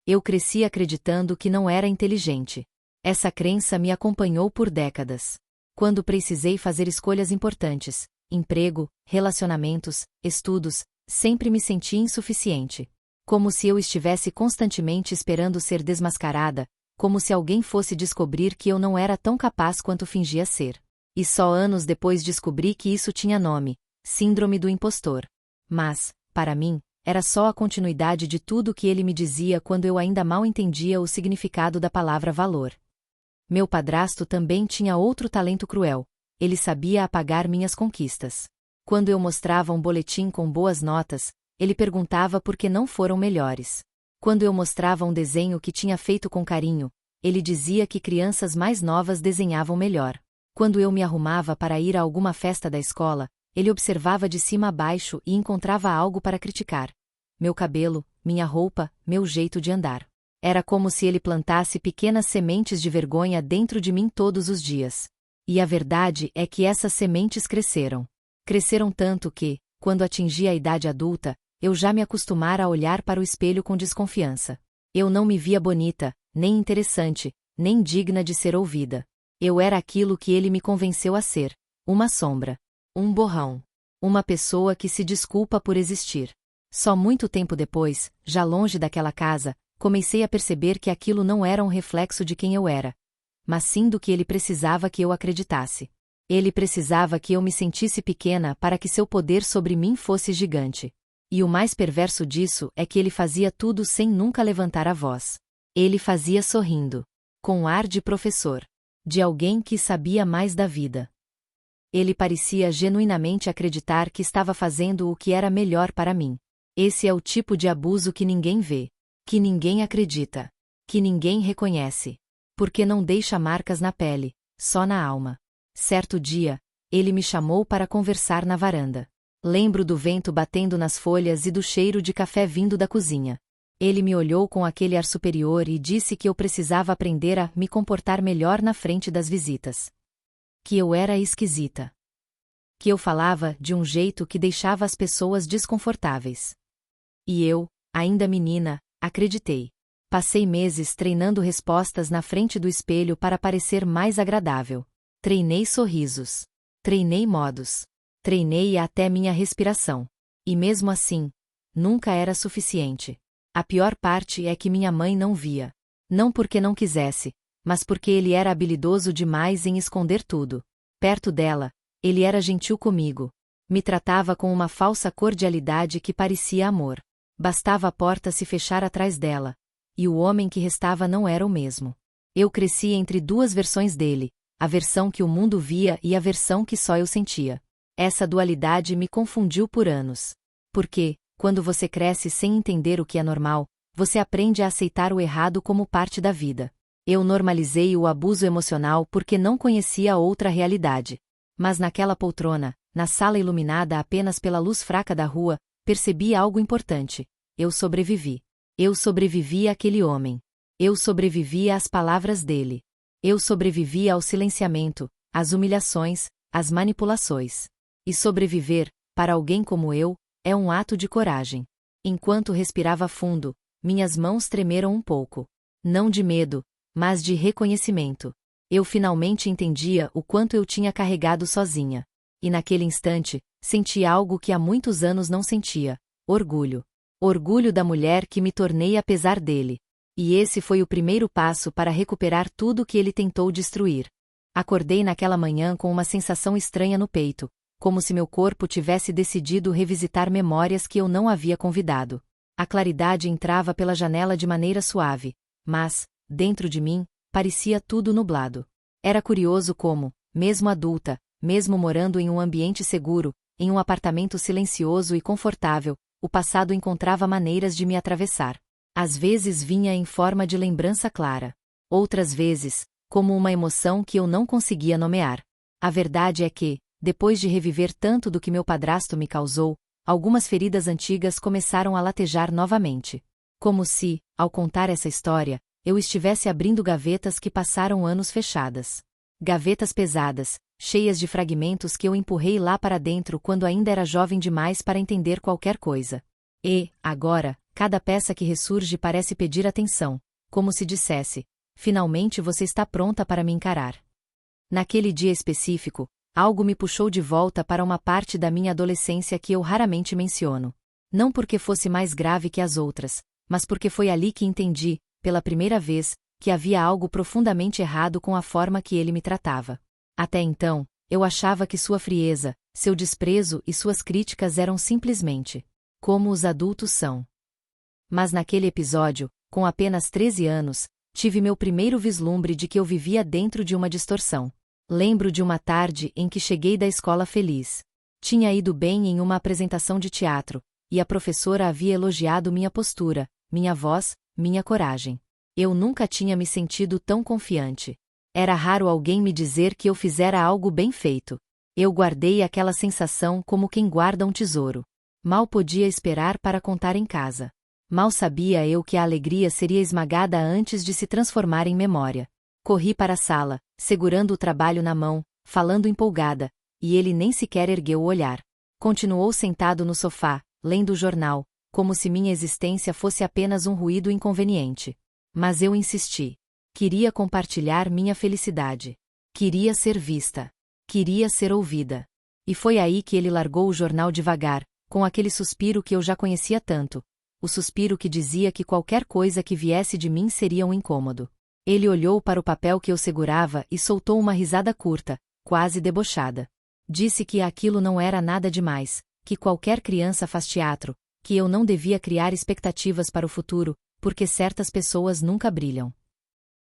Eu cresci acreditando que não era inteligente. Essa crença me acompanhou por décadas. Quando precisei fazer escolhas importantes, emprego, relacionamentos, estudos, sempre me senti insuficiente. Como se eu estivesse constantemente esperando ser desmascarada, como se alguém fosse descobrir que eu não era tão capaz quanto fingia ser. E só anos depois descobri que isso tinha nome: Síndrome do Impostor. Mas, para mim, era só a continuidade de tudo o que ele me dizia quando eu ainda mal entendia o significado da palavra valor. Meu padrasto também tinha outro talento cruel: ele sabia apagar minhas conquistas. Quando eu mostrava um boletim com boas notas, ele perguntava por que não foram melhores. Quando eu mostrava um desenho que tinha feito com carinho, ele dizia que crianças mais novas desenhavam melhor. Quando eu me arrumava para ir a alguma festa da escola, ele observava de cima a baixo e encontrava algo para criticar. Meu cabelo, minha roupa, meu jeito de andar. Era como se ele plantasse pequenas sementes de vergonha dentro de mim todos os dias. E a verdade é que essas sementes cresceram. Cresceram tanto que, quando atingi a idade adulta, eu já me acostumara a olhar para o espelho com desconfiança. Eu não me via bonita, nem interessante, nem digna de ser ouvida. Eu era aquilo que ele me convenceu a ser: uma sombra, um borrão, uma pessoa que se desculpa por existir. Só muito tempo depois, já longe daquela casa, comecei a perceber que aquilo não era um reflexo de quem eu era, mas sim do que ele precisava que eu acreditasse. Ele precisava que eu me sentisse pequena para que seu poder sobre mim fosse gigante. E o mais perverso disso é que ele fazia tudo sem nunca levantar a voz. Ele fazia sorrindo, com ar de professor, de alguém que sabia mais da vida. Ele parecia genuinamente acreditar que estava fazendo o que era melhor para mim. Esse é o tipo de abuso que ninguém vê, que ninguém acredita, que ninguém reconhece, porque não deixa marcas na pele, só na alma. Certo dia, ele me chamou para conversar na varanda. Lembro do vento batendo nas folhas e do cheiro de café vindo da cozinha. Ele me olhou com aquele ar superior e disse que eu precisava aprender a me comportar melhor na frente das visitas. Que eu era esquisita. Que eu falava de um jeito que deixava as pessoas desconfortáveis. E eu, ainda menina, acreditei. Passei meses treinando respostas na frente do espelho para parecer mais agradável. Treinei sorrisos. Treinei modos. Treinei até minha respiração. E mesmo assim, nunca era suficiente. A pior parte é que minha mãe não via. Não porque não quisesse, mas porque ele era habilidoso demais em esconder tudo. Perto dela, ele era gentil comigo. Me tratava com uma falsa cordialidade que parecia amor. Bastava a porta se fechar atrás dela, e o homem que restava não era o mesmo. Eu cresci entre duas versões dele, a versão que o mundo via e a versão que só eu sentia. Essa dualidade me confundiu por anos. Porque, quando você cresce sem entender o que é normal, você aprende a aceitar o errado como parte da vida. Eu normalizei o abuso emocional porque não conhecia outra realidade. Mas naquela poltrona, na sala iluminada apenas pela luz fraca da rua, percebi algo importante. Eu sobrevivi. Eu sobrevivi àquele homem. Eu sobrevivi às palavras dele. Eu sobrevivi ao silenciamento, às humilhações, às manipulações. E sobreviver, para alguém como eu, é um ato de coragem. Enquanto respirava fundo, minhas mãos tremeram um pouco. Não de medo, mas de reconhecimento. Eu finalmente entendia o quanto eu tinha carregado sozinha. E naquele instante, senti algo que há muitos anos não sentia: orgulho. Orgulho da mulher que me tornei apesar dele. E esse foi o primeiro passo para recuperar tudo que ele tentou destruir. Acordei naquela manhã com uma sensação estranha no peito, como se meu corpo tivesse decidido revisitar memórias que eu não havia convidado. A claridade entrava pela janela de maneira suave, mas, dentro de mim, parecia tudo nublado. Era curioso como, mesmo adulta, mesmo morando em um ambiente seguro, em um apartamento silencioso e confortável, o passado encontrava maneiras de me atravessar. Às vezes vinha em forma de lembrança clara. Outras vezes, como uma emoção que eu não conseguia nomear. A verdade é que, depois de reviver tanto do que meu padrasto me causou, algumas feridas antigas começaram a latejar novamente. Como se, ao contar essa história, eu estivesse abrindo gavetas que passaram anos fechadas. Gavetas pesadas, cheias de fragmentos que eu empurrei lá para dentro quando ainda era jovem demais para entender qualquer coisa. E, agora, cada peça que ressurge parece pedir atenção, como se dissesse: finalmente você está pronta para me encarar. Naquele dia específico, algo me puxou de volta para uma parte da minha adolescência que eu raramente menciono. Não porque fosse mais grave que as outras, mas porque foi ali que entendi, pela primeira vez, que havia algo profundamente errado com a forma que ele me tratava. Até então, eu achava que sua frieza, seu desprezo e suas críticas eram simplesmente como os adultos são. Mas naquele episódio, com apenas 13 anos, tive meu primeiro vislumbre de que eu vivia dentro de uma distorção. Lembro de uma tarde em que cheguei da escola feliz. Tinha ido bem em uma apresentação de teatro, e a professora havia elogiado minha postura, minha voz, minha coragem. Eu nunca tinha me sentido tão confiante. Era raro alguém me dizer que eu fizera algo bem feito. Eu guardei aquela sensação como quem guarda um tesouro. Mal podia esperar para contar em casa. Mal sabia eu que a alegria seria esmagada antes de se transformar em memória. Corri para a sala, segurando o trabalho na mão, falando empolgada, e ele nem sequer ergueu o olhar. Continuou sentado no sofá, lendo o jornal, como se minha existência fosse apenas um ruído inconveniente. Mas eu insisti. Queria compartilhar minha felicidade. Queria ser vista. Queria ser ouvida. E foi aí que ele largou o jornal devagar, com aquele suspiro que eu já conhecia tanto. O suspiro que dizia que qualquer coisa que viesse de mim seria um incômodo. Ele olhou para o papel que eu segurava e soltou uma risada curta, quase debochada. Disse que aquilo não era nada demais, que qualquer criança faz teatro, que eu não devia criar expectativas para o futuro, porque certas pessoas nunca brilham.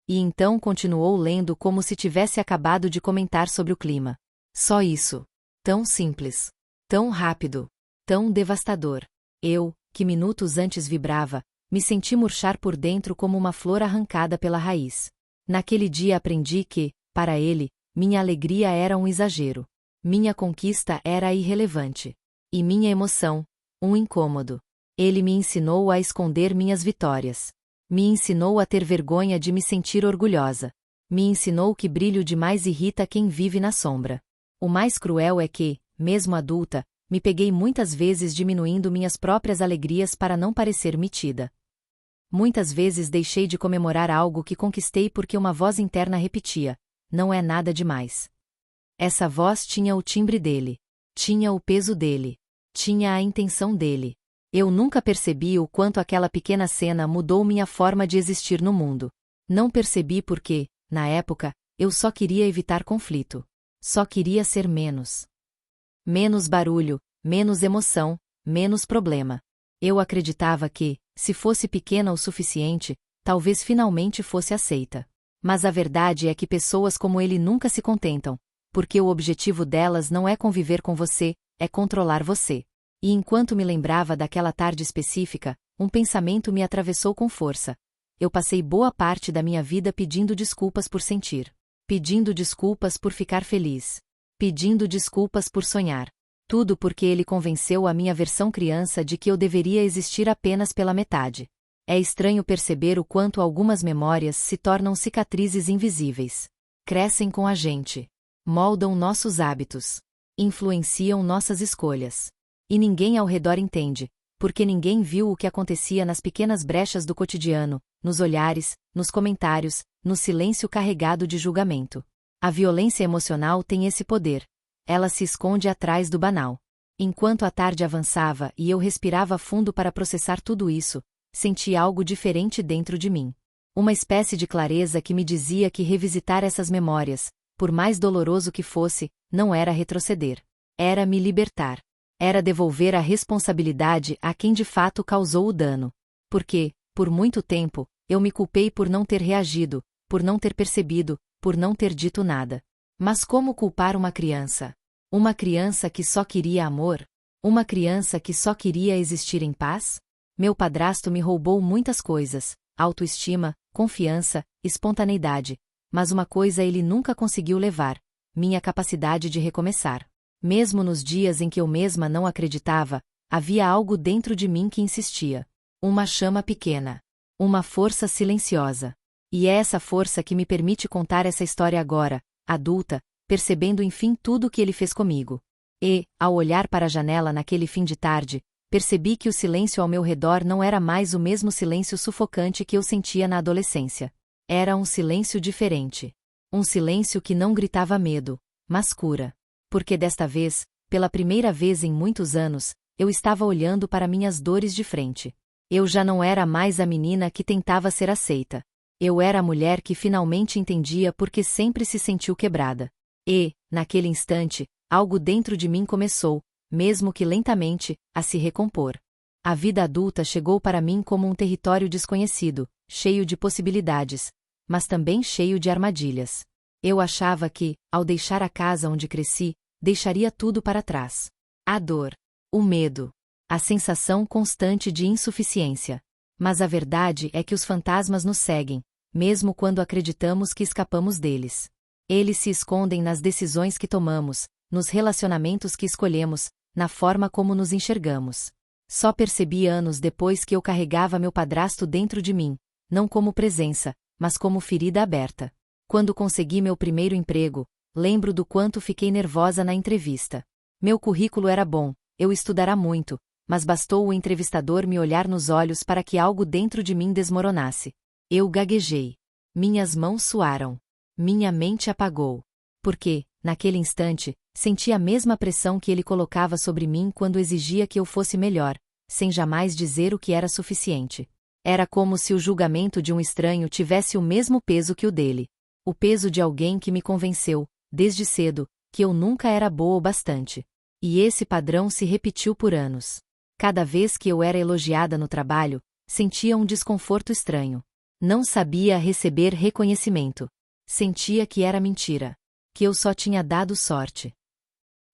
E então continuou lendo como se tivesse acabado de comentar sobre o clima. Só isso. Tão simples. Tão rápido. Tão devastador. Eu, que minutos antes vibrava, me senti murchar por dentro como uma flor arrancada pela raiz. Naquele dia aprendi que, para ele, minha alegria era um exagero. Minha conquista era irrelevante. E minha emoção, um incômodo. Ele me ensinou a esconder minhas vitórias. Me ensinou a ter vergonha de me sentir orgulhosa. Me ensinou que brilho demais irrita quem vive na sombra. O mais cruel é que, mesmo adulta, me peguei muitas vezes diminuindo minhas próprias alegrias para não parecer metida. Muitas vezes deixei de comemorar algo que conquistei porque uma voz interna repetia: não é nada demais. Essa voz tinha o timbre dele. Tinha o peso dele. Tinha a intenção dele. Eu nunca percebi o quanto aquela pequena cena mudou minha forma de existir no mundo. Não percebi porque, na época, eu só queria evitar conflito. Só queria ser menos. Menos barulho, menos emoção, menos problema. Eu acreditava que, se fosse pequena o suficiente, talvez finalmente fosse aceita. Mas a verdade é que pessoas como ele nunca se contentam, porque o objetivo delas não é conviver com você, é controlar você. E enquanto me lembrava daquela tarde específica, um pensamento me atravessou com força. Eu passei boa parte da minha vida pedindo desculpas por sentir. Pedindo desculpas por ficar feliz. Pedindo desculpas por sonhar. Tudo porque ele convenceu a minha versão criança de que eu deveria existir apenas pela metade. É estranho perceber o quanto algumas memórias se tornam cicatrizes invisíveis. Crescem com a gente. Moldam nossos hábitos. Influenciam nossas escolhas. E ninguém ao redor entende, porque ninguém viu o que acontecia nas pequenas brechas do cotidiano, nos olhares, nos comentários, no silêncio carregado de julgamento. A violência emocional tem esse poder. Ela se esconde atrás do banal. Enquanto a tarde avançava e eu respirava fundo para processar tudo isso, senti algo diferente dentro de mim. Uma espécie de clareza que me dizia que revisitar essas memórias, por mais doloroso que fosse, não era retroceder. Era me libertar. Era devolver a responsabilidade a quem de fato causou o dano. Porque, por muito tempo, eu me culpei por não ter reagido, por não ter percebido, por não ter dito nada. Mas como culpar uma criança? Uma criança que só queria amor? Uma criança que só queria existir em paz? Meu padrasto me roubou muitas coisas: autoestima, confiança, espontaneidade. Mas uma coisa ele nunca conseguiu levar: minha capacidade de recomeçar. Mesmo nos dias em que eu mesma não acreditava, havia algo dentro de mim que insistia. Uma chama pequena. Uma força silenciosa. E é essa força que me permite contar essa história agora, adulta, percebendo enfim tudo o que ele fez comigo. E, ao olhar para a janela naquele fim de tarde, percebi que o silêncio ao meu redor não era mais o mesmo silêncio sufocante que eu sentia na adolescência. Era um silêncio diferente. Um silêncio que não gritava medo, mas cura. Porque desta vez, pela primeira vez em muitos anos, eu estava olhando para minhas dores de frente. Eu já não era mais a menina que tentava ser aceita. Eu era a mulher que finalmente entendia porque sempre se sentiu quebrada. E, naquele instante, algo dentro de mim começou, mesmo que lentamente, a se recompor. A vida adulta chegou para mim como um território desconhecido, cheio de possibilidades, mas também cheio de armadilhas. Eu achava que, ao deixar a casa onde cresci, deixaria tudo para trás. A dor, o medo, a sensação constante de insuficiência. Mas a verdade é que os fantasmas nos seguem, mesmo quando acreditamos que escapamos deles. Eles se escondem nas decisões que tomamos, nos relacionamentos que escolhemos, na forma como nos enxergamos. Só percebi anos depois que eu carregava meu padrasto dentro de mim, não como presença, mas como ferida aberta. Quando consegui meu primeiro emprego, lembro do quanto fiquei nervosa na entrevista. Meu currículo era bom, eu estudara muito, mas bastou o entrevistador me olhar nos olhos para que algo dentro de mim desmoronasse. Eu gaguejei. Minhas mãos suaram. Minha mente apagou. Porque, naquele instante, senti a mesma pressão que ele colocava sobre mim quando exigia que eu fosse melhor, sem jamais dizer o que era suficiente. Era como se o julgamento de um estranho tivesse o mesmo peso que o dele. O peso de alguém que me convenceu, desde cedo, que eu nunca era boa o bastante. E esse padrão se repetiu por anos. Cada vez que eu era elogiada no trabalho, sentia um desconforto estranho. Não sabia receber reconhecimento. Sentia que era mentira. Que eu só tinha dado sorte.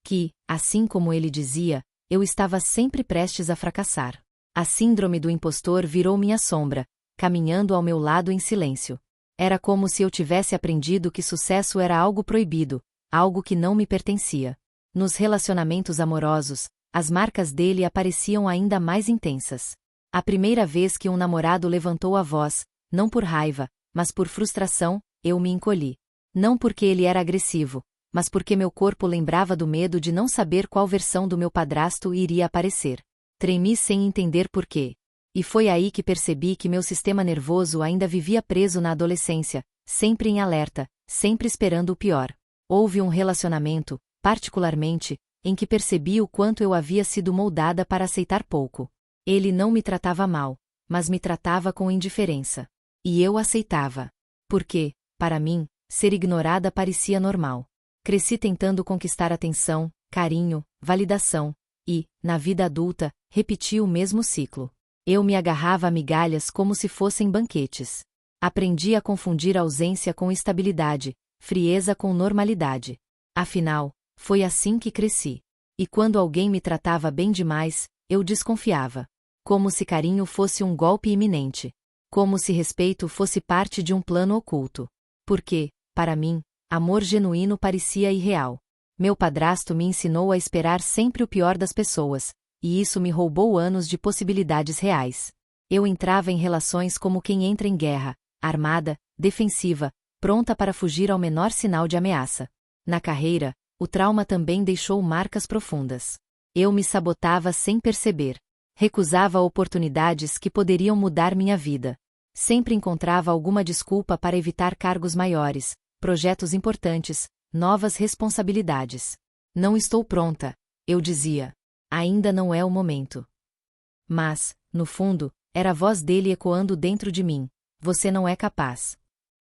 Que, assim como ele dizia, eu estava sempre prestes a fracassar. A síndrome do impostor virou minha sombra, caminhando ao meu lado em silêncio. Era como se eu tivesse aprendido que sucesso era algo proibido, algo que não me pertencia. Nos relacionamentos amorosos, as marcas dele apareciam ainda mais intensas. A primeira vez que um namorado levantou a voz, não por raiva, mas por frustração, eu me encolhi. Não porque ele era agressivo, mas porque meu corpo lembrava do medo de não saber qual versão do meu padrasto iria aparecer. Tremi sem entender por quê. E foi aí que percebi que meu sistema nervoso ainda vivia preso na adolescência, sempre em alerta, sempre esperando o pior. Houve um relacionamento, particularmente, em que percebi o quanto eu havia sido moldada para aceitar pouco. Ele não me tratava mal, mas me tratava com indiferença. E eu aceitava. Porque, para mim, ser ignorada parecia normal. Cresci tentando conquistar atenção, carinho, validação, e, na vida adulta, repeti o mesmo ciclo. Eu me agarrava a migalhas como se fossem banquetes. Aprendi a confundir ausência com estabilidade, frieza com normalidade. Afinal, foi assim que cresci. E quando alguém me tratava bem demais, eu desconfiava. Como se carinho fosse um golpe iminente. Como se respeito fosse parte de um plano oculto. Porque, para mim, amor genuíno parecia irreal. Meu padrasto me ensinou a esperar sempre o pior das pessoas, e isso me roubou anos de possibilidades reais. Eu entrava em relações como quem entra em guerra, armada, defensiva, pronta para fugir ao menor sinal de ameaça. Na carreira, o trauma também deixou marcas profundas. Eu me sabotava sem perceber. Recusava oportunidades que poderiam mudar minha vida. Sempre encontrava alguma desculpa para evitar cargos maiores, projetos importantes, novas responsabilidades. Não estou pronta, eu dizia. Ainda não é o momento. Mas, no fundo, era a voz dele ecoando dentro de mim. Você não é capaz.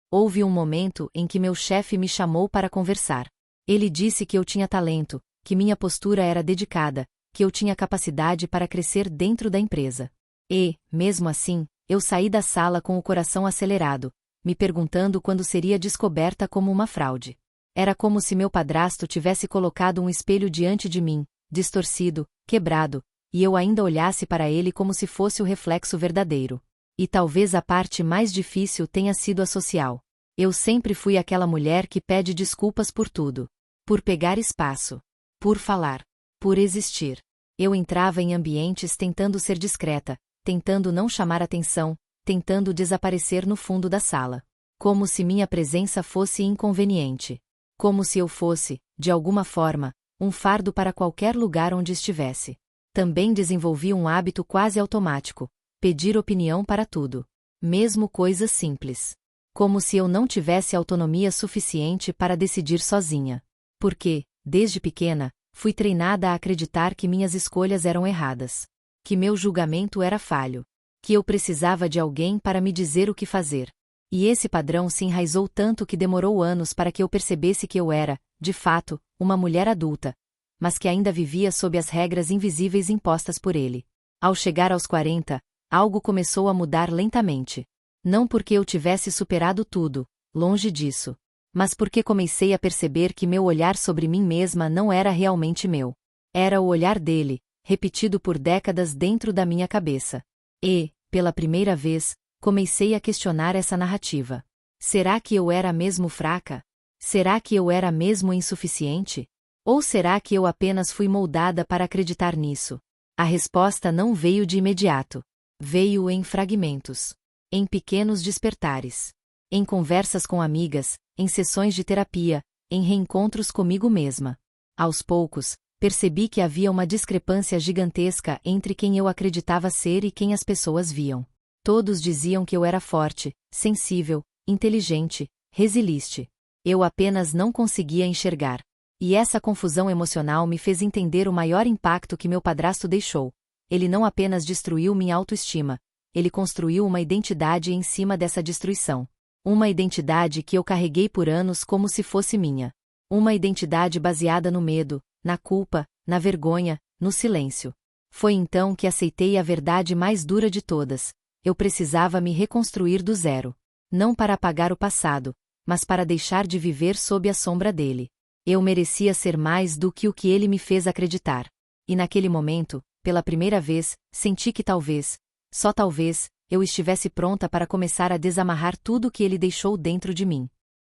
Houve um momento em que meu chefe me chamou para conversar. Ele disse que eu tinha talento, que minha postura era dedicada, que eu tinha capacidade para crescer dentro da empresa. E, mesmo assim, eu saí da sala com o coração acelerado, me perguntando quando seria descoberta como uma fraude. Era como se meu padrasto tivesse colocado um espelho diante de mim, distorcido, quebrado, e eu ainda olhasse para ele como se fosse o reflexo verdadeiro. E talvez a parte mais difícil tenha sido a social. Eu sempre fui aquela mulher que pede desculpas por tudo. Por pegar espaço. Por falar. Por existir. Eu entrava em ambientes tentando ser discreta, tentando não chamar atenção, tentando desaparecer no fundo da sala. Como se minha presença fosse inconveniente. Como se eu fosse, de alguma forma, um fardo para qualquer lugar onde estivesse. Também desenvolvi um hábito quase automático: pedir opinião para tudo. Mesmo coisas simples. Como se eu não tivesse autonomia suficiente para decidir sozinha. Porque, desde pequena, fui treinada a acreditar que minhas escolhas eram erradas. Que meu julgamento era falho. Que eu precisava de alguém para me dizer o que fazer. E esse padrão se enraizou tanto que demorou anos para que eu percebesse que eu era, de fato, uma mulher adulta, mas que ainda vivia sob as regras invisíveis impostas por ele. Ao chegar aos 40, algo começou a mudar lentamente. Não porque eu tivesse superado tudo, longe disso. Mas porque comecei a perceber que meu olhar sobre mim mesma não era realmente meu. Era o olhar dele, repetido por décadas dentro da minha cabeça. E, pela primeira vez, comecei a questionar essa narrativa. Será que eu era mesmo fraca? Será que eu era mesmo insuficiente? Ou será que eu apenas fui moldada para acreditar nisso? A resposta não veio de imediato. Veio em fragmentos. Em pequenos despertares. Em conversas com amigas, em sessões de terapia, em reencontros comigo mesma. Aos poucos, percebi que havia uma discrepância gigantesca entre quem eu acreditava ser e quem as pessoas viam. Todos diziam que eu era forte, sensível, inteligente, resiliente. Eu apenas não conseguia enxergar. E essa confusão emocional me fez entender o maior impacto que meu padrasto deixou. Ele não apenas destruiu minha autoestima, ele construiu uma identidade em cima dessa destruição. Uma identidade que eu carreguei por anos como se fosse minha. Uma identidade baseada no medo, na culpa, na vergonha, no silêncio. Foi então que aceitei a verdade mais dura de todas. Eu precisava me reconstruir do zero. Não para apagar o passado, mas para deixar de viver sob a sombra dele. Eu merecia ser mais do que o que ele me fez acreditar. E naquele momento, pela primeira vez, senti que talvez, só talvez, eu estivesse pronta para começar a desamarrar tudo o que ele deixou dentro de mim.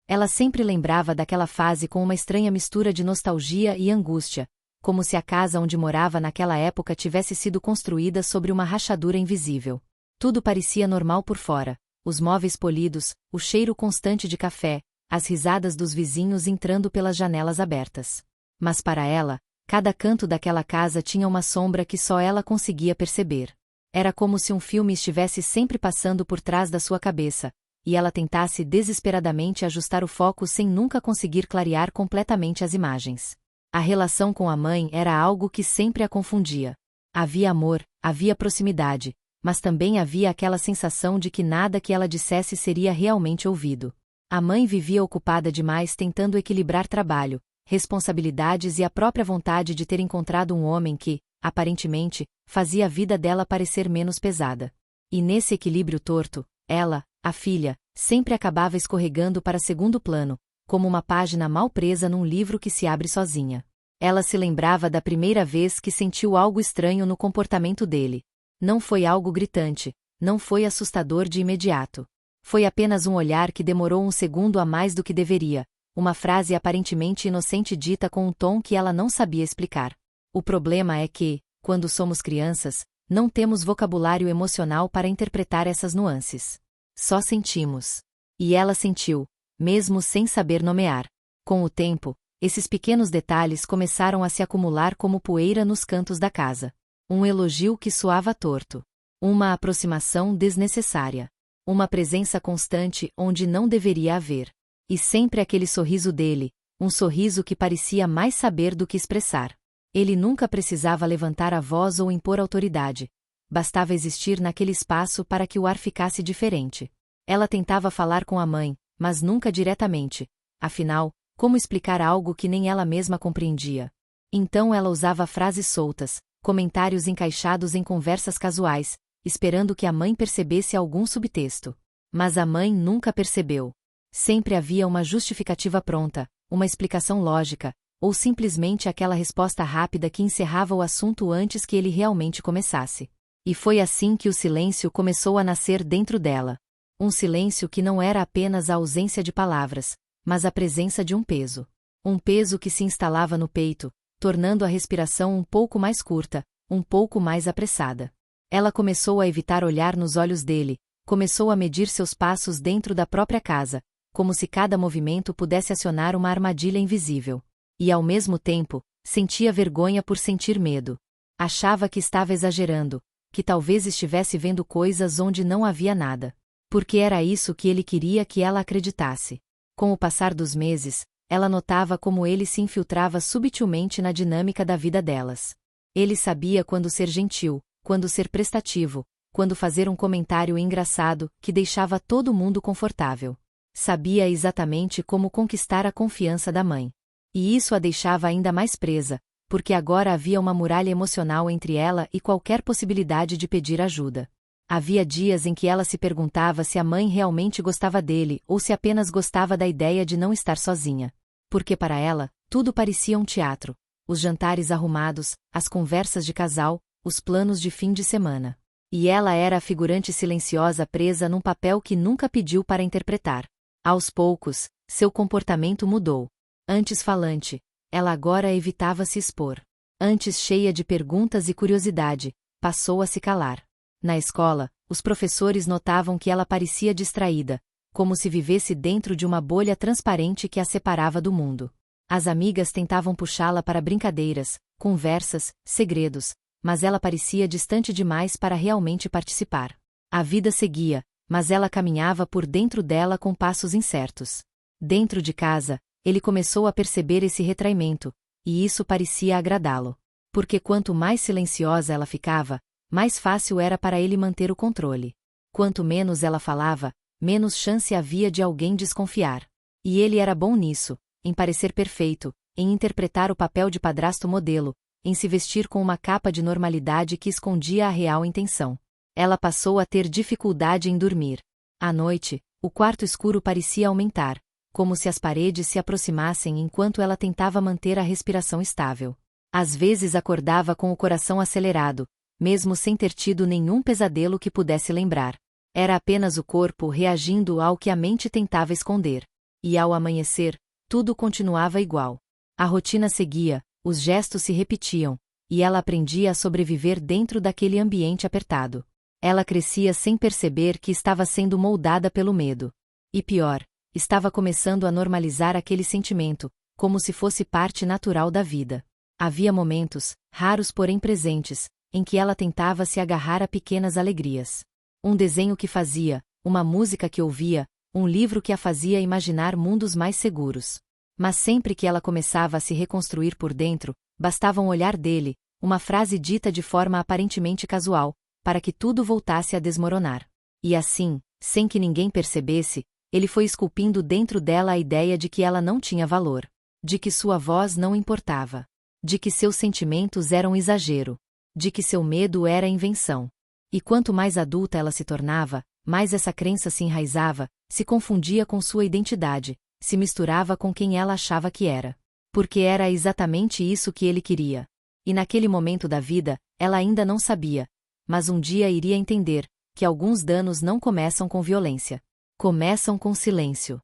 Ela sempre lembrava daquela fase com uma estranha mistura de nostalgia e angústia, como se a casa onde morava naquela época tivesse sido construída sobre uma rachadura invisível. Tudo parecia normal por fora, os móveis polidos, o cheiro constante de café, as risadas dos vizinhos entrando pelas janelas abertas. Mas para ela, cada canto daquela casa tinha uma sombra que só ela conseguia perceber. Era como se um filme estivesse sempre passando por trás da sua cabeça, e ela tentasse desesperadamente ajustar o foco sem nunca conseguir clarear completamente as imagens. A relação com a mãe era algo que sempre a confundia. Havia amor, havia proximidade, mas também havia aquela sensação de que nada que ela dissesse seria realmente ouvido. A mãe vivia ocupada demais tentando equilibrar trabalho, responsabilidades e a própria vontade de ter encontrado um homem que, aparentemente, fazia a vida dela parecer menos pesada. E nesse equilíbrio torto, ela, a filha, sempre acabava escorregando para segundo plano, como uma página mal presa num livro que se abre sozinha. Ela se lembrava da primeira vez que sentiu algo estranho no comportamento dele. Não foi algo gritante, não foi assustador de imediato. Foi apenas um olhar que demorou um segundo a mais do que deveria, uma frase aparentemente inocente dita com um tom que ela não sabia explicar. O problema é que, quando somos crianças, não temos vocabulário emocional para interpretar essas nuances. Só sentimos. E ela sentiu, mesmo sem saber nomear. Com o tempo, esses pequenos detalhes começaram a se acumular como poeira nos cantos da casa. Um elogio que soava torto. Uma aproximação desnecessária. Uma presença constante onde não deveria haver. E sempre aquele sorriso dele, um sorriso que parecia mais saber do que expressar. Ele nunca precisava levantar a voz ou impor autoridade. Bastava existir naquele espaço para que o ar ficasse diferente. Ela tentava falar com a mãe, mas nunca diretamente. Afinal, como explicar algo que nem ela mesma compreendia? Então ela usava frases soltas, comentários encaixados em conversas casuais, esperando que a mãe percebesse algum subtexto. Mas a mãe nunca percebeu. Sempre havia uma justificativa pronta, uma explicação lógica, ou simplesmente aquela resposta rápida que encerrava o assunto antes que ele realmente começasse. E foi assim que o silêncio começou a nascer dentro dela. Um silêncio que não era apenas a ausência de palavras, mas a presença de um peso. Um peso que se instalava no peito, tornando a respiração um pouco mais curta, um pouco mais apressada. Ela começou a evitar olhar nos olhos dele, começou a medir seus passos dentro da própria casa, como se cada movimento pudesse acionar uma armadilha invisível. E ao mesmo tempo, sentia vergonha por sentir medo. Achava que estava exagerando, que talvez estivesse vendo coisas onde não havia nada. Porque era isso que ele queria que ela acreditasse. Com o passar dos meses, ela notava como ele se infiltrava subtilmente na dinâmica da vida delas. Ele sabia quando ser gentil, quando ser prestativo, quando fazer um comentário engraçado que deixava todo mundo confortável. Sabia exatamente como conquistar a confiança da mãe. E isso a deixava ainda mais presa, porque agora havia uma muralha emocional entre ela e qualquer possibilidade de pedir ajuda. Havia dias em que ela se perguntava se a mãe realmente gostava dele ou se apenas gostava da ideia de não estar sozinha. Porque para ela, tudo parecia um teatro. Os jantares arrumados, as conversas de casal, os planos de fim de semana. E ela era a figurante silenciosa presa num papel que nunca pediu para interpretar. Aos poucos, seu comportamento mudou. Antes falante, ela agora evitava se expor. Antes cheia de perguntas e curiosidade, passou a se calar. Na escola, os professores notavam que ela parecia distraída, como se vivesse dentro de uma bolha transparente que a separava do mundo. As amigas tentavam puxá-la para brincadeiras, conversas, segredos, mas ela parecia distante demais para realmente participar. A vida seguia, mas ela caminhava por dentro dela com passos incertos. Dentro de casa, ele começou a perceber esse retraimento, e isso parecia agradá-lo. Porque quanto mais silenciosa ela ficava, mais fácil era para ele manter o controle. Quanto menos ela falava, menos chance havia de alguém desconfiar. E ele era bom nisso, em parecer perfeito, em interpretar o papel de padrasto modelo, em se vestir com uma capa de normalidade que escondia a real intenção. Ela passou a ter dificuldade em dormir. À noite, o quarto escuro parecia aumentar, como se as paredes se aproximassem enquanto ela tentava manter a respiração estável. Às vezes acordava com o coração acelerado, mesmo sem ter tido nenhum pesadelo que pudesse lembrar. Era apenas o corpo reagindo ao que a mente tentava esconder. E ao amanhecer, tudo continuava igual. A rotina seguia, os gestos se repetiam, e ela aprendia a sobreviver dentro daquele ambiente apertado. Ela crescia sem perceber que estava sendo moldada pelo medo. E pior, estava começando a normalizar aquele sentimento, como se fosse parte natural da vida. Havia momentos, raros porém presentes, em que ela tentava se agarrar a pequenas alegrias. Um desenho que fazia, uma música que ouvia, um livro que a fazia imaginar mundos mais seguros. Mas sempre que ela começava a se reconstruir por dentro, bastava um olhar dele, uma frase dita de forma aparentemente casual, para que tudo voltasse a desmoronar. E assim, sem que ninguém percebesse, ele foi esculpindo dentro dela a ideia de que ela não tinha valor, de que sua voz não importava, de que seus sentimentos eram exagero, de que seu medo era invenção. E quanto mais adulta ela se tornava, mais essa crença se enraizava, se confundia com sua identidade, se misturava com quem ela achava que era. Porque era exatamente isso que ele queria. E naquele momento da vida, ela ainda não sabia, mas um dia iria entender, que alguns danos não começam com violência. Começam com silêncio.